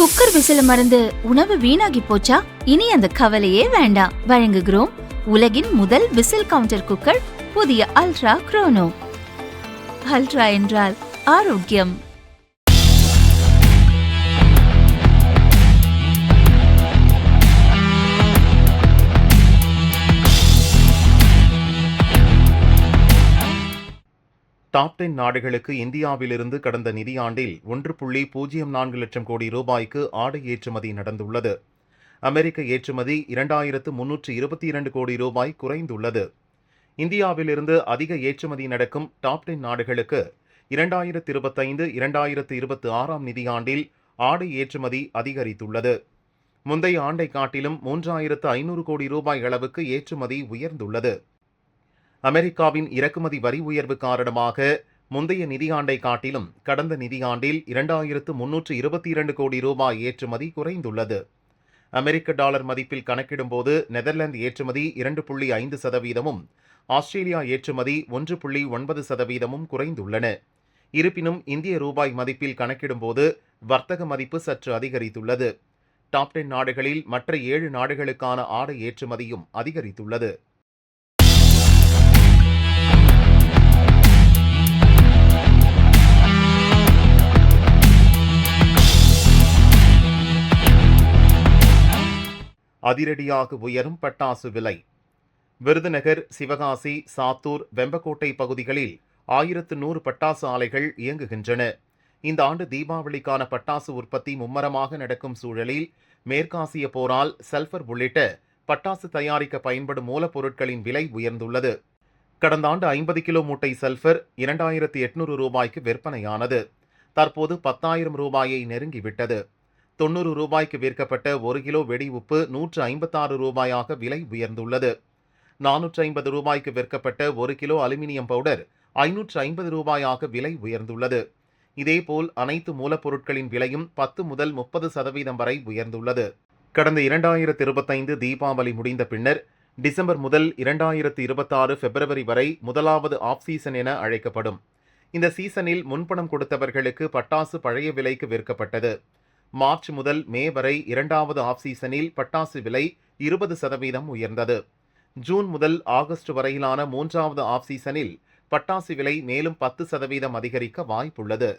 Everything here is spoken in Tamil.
குக்கர் விசில மறந்து உணவு வீணாகி போச்சா? இனி அந்த கவலையே வேண்டாம். வழங்குகிறோம் உலகின் முதல் விசில் கவுண்டர் குக்கர், புதிய அல்ட்ரா குரோனோ. அல்ட்ரா என்றால் ஆரோக்கியம். டாப் 10 நாடுகளுக்கு இந்தியாவிலிருந்து கடந்த நிதியாண்டில் 1.04 லட்சம் கோடி ரூபாய்க்கு ஆடை ஏற்றுமதி நடந்துள்ளது. அமெரிக்க ஏற்றுமதி 2322 கோடி ரூபாய் குறைந்துள்ளது. இந்தியாவிலிருந்து அதிக ஏற்றுமதி நடக்கும் டாப் 10 நாடுகளுக்கு 2025-2026 நிதியாண்டில் ஆடை ஏற்றுமதி அதிகரித்துள்ளது. முந்தைய ஆண்டை காட்டிலும் 3500 கோடி ரூபாய் அளவுக்கு ஏற்றுமதி உயர்ந்துள்ளது. அமெரிக்காவின் இறக்குமதி வரி உயர்வு காரணமாக முந்தைய நிதியாண்டை காட்டிலும் கடந்த நிதியாண்டில் 2322 கோடி ரூபாய் ஏற்றுமதி குறைந்துள்ளது. அமெரிக்க டாலர் மதிப்பில் கணக்கிடும்போது நெதர்லாந்து ஏற்றுமதி 2.5%, ஆஸ்திரேலியா ஏற்றுமதி 1.9% குறைந்துள்ளன. இருப்பினும் இந்திய ரூபாய் மதிப்பில் கணக்கிடும்போது வர்த்தக மதிப்பு சற்று அதிகரித்துள்ளது. டாப் 10 நாடுகளில் மற்ற 7 நாடுகளுக்கான ஆடை ஏற்றுமதியும் அதிகரித்துள்ளது. அதிரடியாக உயரும் பட்டாசு விலை. விருதுநகர், சிவகாசி, சாத்தூர், வெம்பக்கோட்டை பகுதிகளில் 1100 பட்டாசு ஆலைகள் இயங்குகின்றன. இந்த ஆண்டு தீபாவளிக்கான பட்டாசு உற்பத்தி மும்மரமாக நடக்கும் சூழலில் மேற்காசிய போரால் சல்பர் உள்ளிட்ட பட்டாசு தயாரிக்க பயன்படும் மூலப்பொருட்களின் விலை உயர்ந்துள்ளது. கடந்த ஆண்டு 50 கிலோ மூட்டை சல்பர் 2800 ரூபாய்க்கு விற்பனையானது. தற்போது 10,000 ரூபாயை நெருங்கிவிட்டது. 90 ரூபாய்க்கு விற்கப்பட்ட 1 கிலோ வெடி உப்பு 156 ரூபாயாக விலை உயர்ந்துள்ளது. 450 ரூபாய்க்கு விற்கப்பட்ட 1 கிலோ அலுமினியம் பவுடர் 550 ரூபாயாக விலை உயர்ந்துள்ளது. இதேபோல் அனைத்து மூலப்பொருட்களின் விலையும் 10 முதல் 30% வரை உயர்ந்துள்ளது. கடந்த 2025 தீபாவளி முடிந்த பின்னர் டிசம்பர் முதல் 2026 பிப்ரவரி வரை முதலாவது ஆஃப் சீசன் என அழைக்கப்படும். இந்த சீசனில் முன்பணம் கொடுத்தவர்களுக்கு பட்டாசு பழைய விலைக்கு விற்கப்பட்டது. மார்ச் முதல் மே வரை இரண்டாவது ஆஃப் சீசனில் பட்டாசு விலை 20% உயர்ந்தது. ஜூன் முதல் ஆகஸ்ட் வரையிலான மூன்றாவது ஆஃப் சீசனில் பட்டாசு விலை மேலும் 10% அதிகரிக்க வாய்ப்புள்ளது.